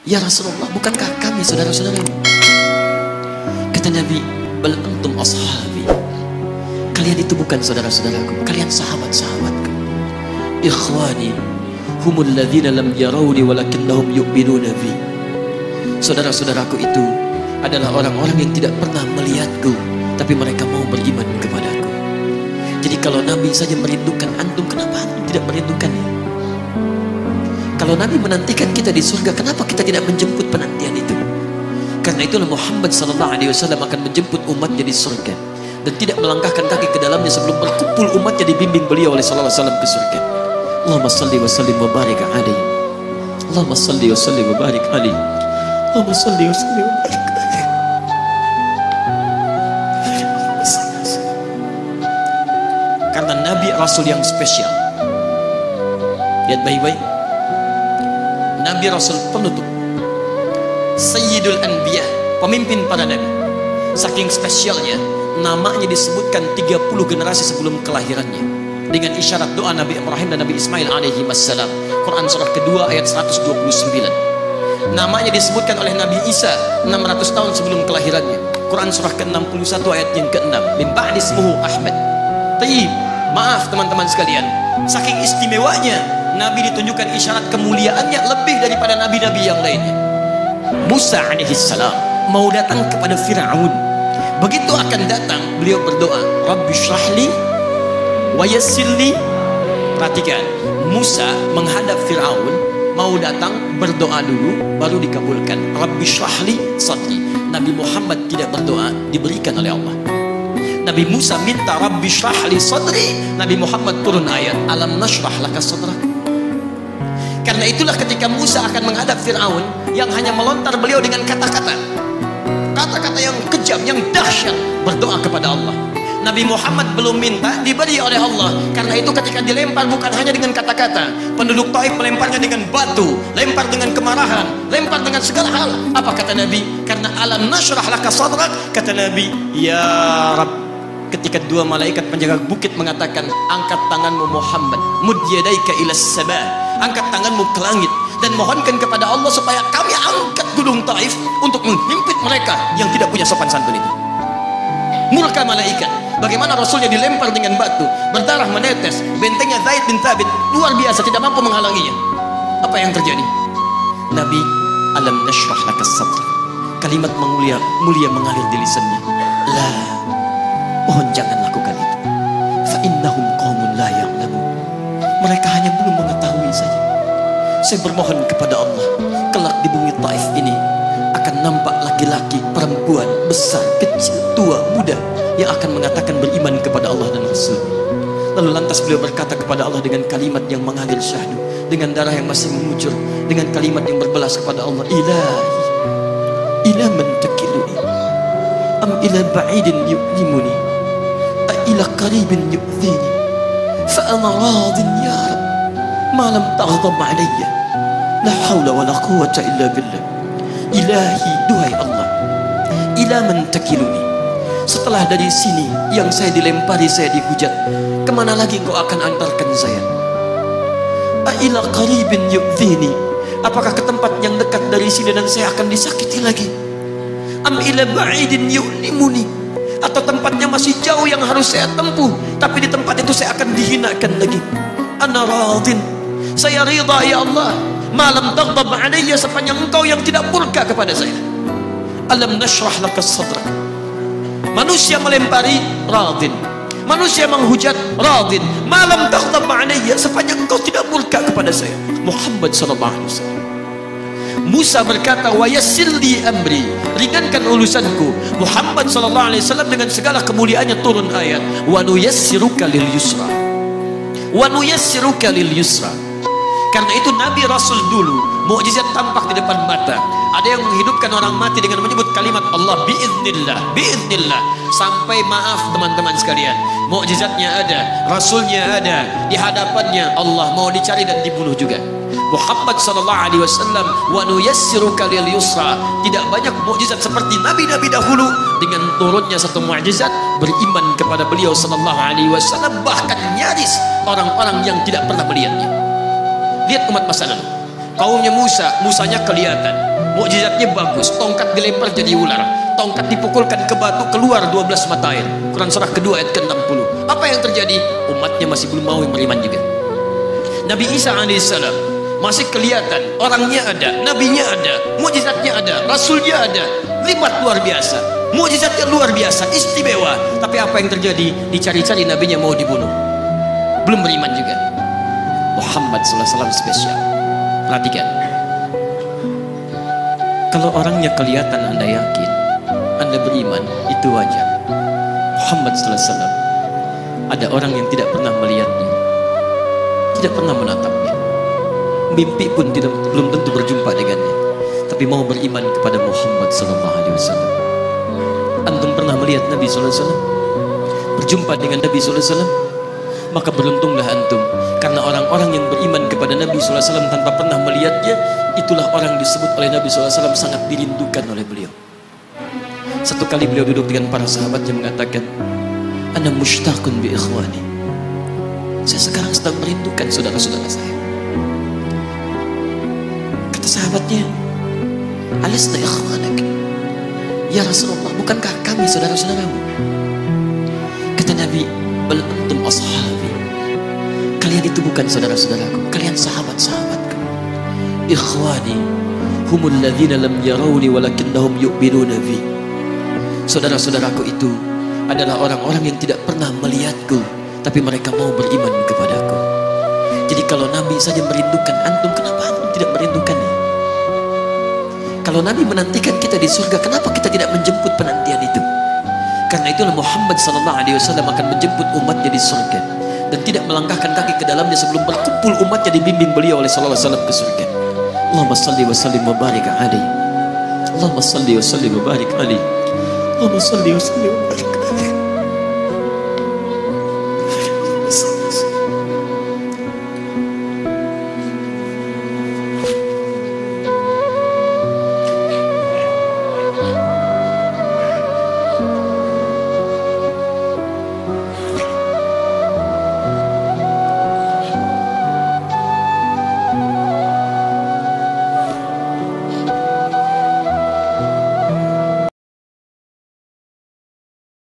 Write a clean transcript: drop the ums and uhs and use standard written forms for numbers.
Ya Rasulullah, bukankah kami saudara-saudaramu? Kata Nabi, bal antum ashabi. Kalian itu bukan saudara-saudaraku, kalian sahabat-sahabatku. Ikhwani humul ladzina lam yarawni walakinnahum yu'minuna bi. Saudara-saudaraku itu adalah orang-orang yang tidak pernah melihatku, tapi mereka mau beriman kepadaku. Jadi kalau Nabi saja merindukan antum, kenapa antum tidak merindukannya? Kalau Nabi menantikan kita di surga, kenapa kita tidak menjemput penantian itu? Karena itulah Muhammad SAW akan menjemput umatnya di surga dan tidak melangkahkan kaki ke dalamnya sebelum berkumpul umatnya dibimbing beliau oleh SAW ke surga. Allahumma salli wa sallim wa barik alaihi. Allahumma salli wa sallim wa barik alaihi. Allahumma salli wa sallim wa barik alaihi. Karena Nabi Rasul yang spesial. Lihat baik-baik. Nabi Rasul penutup, Sayyidul Anbiya, pemimpin para nabi. Saking spesialnya, namanya disebutkan 30 generasi sebelum kelahirannya dengan isyarat doa Nabi Ibrahim dan Nabi Ismail alaihi wassalam. Quran surah kedua ayat 129. Namanya disebutkan oleh Nabi Isa 600 tahun sebelum kelahirannya. Quran surah ke-61 ayat yang ke-6. Min ba'di ismuhu Ahmad. Taib, maaf teman-teman sekalian, saking istimewanya Nabi ditunjukkan isyarat kemuliaannya lebih daripada nabi-nabi yang lainnya. Musa alaihissalam mau datang kepada Fir'aun. Begitu akan datang, beliau berdoa, Rabbi syrahli wa yassirli. Perhatikan, Musa menghadap Fir'aun, mau datang berdoa dulu, baru dikabulkan. Rabbi syrahli sadri. Nabi Muhammad tidak berdoa, diberikan oleh Allah. Nabi Musa minta Rabbi syrahli sadri, Nabi Muhammad turun ayat, alam nashrah laka sadrak. Karena itulah ketika Musa akan menghadap Fir'aun, yang hanya melontar beliau dengan kata-kata yang kejam, yang dahsyat, berdoa kepada Allah. Nabi Muhammad belum minta, diberi oleh Allah. Karena itu ketika dilempar bukan hanya dengan kata-kata. Penduduk Taif melemparnya dengan batu, lempar dengan kemarahan, lempar dengan segala hal. Apa kata Nabi? Karena alam nashrah laka sadrak, kata Nabi, ya Rabb. Ketika dua malaikat penjaga bukit mengatakan, angkat tanganmu Muhammad, mud yadaika ilas sabah, angkat tanganmu ke langit dan mohonkan kepada Allah supaya kami angkat gunung Taif untuk menghimpit mereka yang tidak punya sopan santun itu. Murka malaikat. Bagaimana Rasulnya dilempar dengan batu, berdarah menetes, bentengnya Zaid bin Thabit luar biasa, tidak mampu menghalanginya. Apa yang terjadi? Nabi, alam nashrah laka sadr. Kalimat mulia mengalir di lisannya. La, mohon jangan lakukan itu. Fa innahum qaumun la ya'lamun. Mereka hanya belum mengetahui saja. Saya bermohon kepada Allah, kelak di bumi Taif ini akan nampak laki-laki, perempuan, besar, kecil, tua, muda yang akan mengatakan beriman kepada Allah dan Rasul. Lalu lantas beliau berkata kepada Allah dengan kalimat yang mengalir syahdu, dengan darah yang masih mengucur, dengan kalimat yang berbelas kepada Allah, Ilahi, ila man takiluni, am ila ba'idin yu'limuni, a ila qaribin yu'thini, fa ana radin ya Rabb, ma lam taghdab alayya, la hawla wa la quwwata illa billah. Ilahi, duhai Allah, ila man takiluni. Setelah dari sini yang saya dilempari, saya dihujat, kemana lagi engkau akan antarkan saya? A'ila qaribin yu'thini. Apakah ke tempat yang dekat dari sini dan saya akan disakiti lagi? Am ila ba'idin yu'limuni. Atau tempatnya masih jauh yang harus saya tempuh, tapi di tempat itu saya akan dihinakan lagi. Ana radin. Saya ridha ya Allah. Malam taghdab alayya, sepanjang engkau yang tidak murka kepada saya. Alam nashrah laka sadrak. Manusia melempari, radin. Manusia menghujat, radin. Malam taghdab alayya, sepanjang engkau tidak murka kepada saya. Muhammad sallallahu alaihi wasallam. Musa berkata, wa yassirli amri, ringankan urusanku. Muhammad sallallahu alaihi wasallam dengan segala kemuliaannya turun ayat, wa nuyassiruka lil yusra. Wa nuyassiruka lil yusra. Karena itu Nabi Rasul dulu mukjizat tampak di depan mata. Ada yang menghidupkan orang mati dengan menyebut kalimat Allah biiznillah, biiznillah. Sampai maaf teman-teman sekalian, mukjizatnya ada, Rasulnya ada, di hadapannya Allah mau dicari dan dibunuh juga. Muhammad sallallahu alaihi wasallam, wa nuyassiruka lil yusra. Tidak banyak mukjizat seperti nabi-nabi dahulu. Dengan turunnya satu mukjizat, beriman kepada beliau sallallahu alaihi wasallam, bahkan nyaris orang-orang yang tidak pernah melihatnya. Lihat umat masa lalu, Kaumnya Musa, Musanya kelihatan, mukjizatnya bagus, tongkat dilempar jadi ular, tongkat dipukulkan ke batu, keluar 12 mata air. Quran surah kedua ayat ke-60. Apa yang terjadi? Umatnya masih belum mau beriman juga. Nabi Isa alaihissalam masih kelihatan, orangnya ada, nabinya ada, mukjizatnya ada, rasulnya ada, libat luar biasa, mukjizatnya luar biasa, istimewa. Tapi apa yang terjadi? Dicari-cari nabinya mau dibunuh, belum beriman juga. Muhammad SAW spesial. Perhatikan, kalau orangnya kelihatan Anda yakin, Anda beriman, itu wajar. Muhammad SAW, ada orang yang tidak pernah melihatnya, tidak pernah menatapnya, mimpi pun belum tentu berjumpa dengannya, tapi mau beriman kepada Muhammad SAW. Antum pernah melihat Nabi SAW, berjumpa dengan Nabi SAW? Maka beruntunglah antum, karena orang-orang yang beriman kepada Nabi SAW tanpa pernah melihatnya, itulah orang disebut oleh Nabi SAW sangat dirindukan oleh beliau. Satu kali beliau duduk dengan para sahabatnya mengatakan, ana mushtaqun bi ikhwani, saya sekarang sedang merindukan saudara-saudara saya. Kata sahabatnya, alasna ikhwanak ya Rasulullah, bukankah kami saudara-saudaramu? Kata Nabi, bal antum ashabi, kalian itu bukan saudara-saudaraku, kalian sahabat-sahabatku. Ikhwani humul ladzina lam yarawni walakinnahum yu'minuna bi, saudara-saudaraku itu adalah orang-orang yang tidak pernah melihatku, tapi mereka mau beriman kepadaku. Jadi kalau Nabi saja merindukan antum, kenapa antum tidak merindukannya? Kalau Nabi menantikan kita di surga, kenapa kita tidak menjemput penantian itu? Karena itulah Muhammad SAW akan menjemput umatnya di surga dan tidak melangkahkan kaki ke dalamnya sebelum berkumpul umatnya dibimbing beliau oleh SAW ke surga. Allahumma salli wa sallim wa barik alaihi. Allahumma salli wa sallim wa barik alaihi. Allahumma salli wa sallim wa barik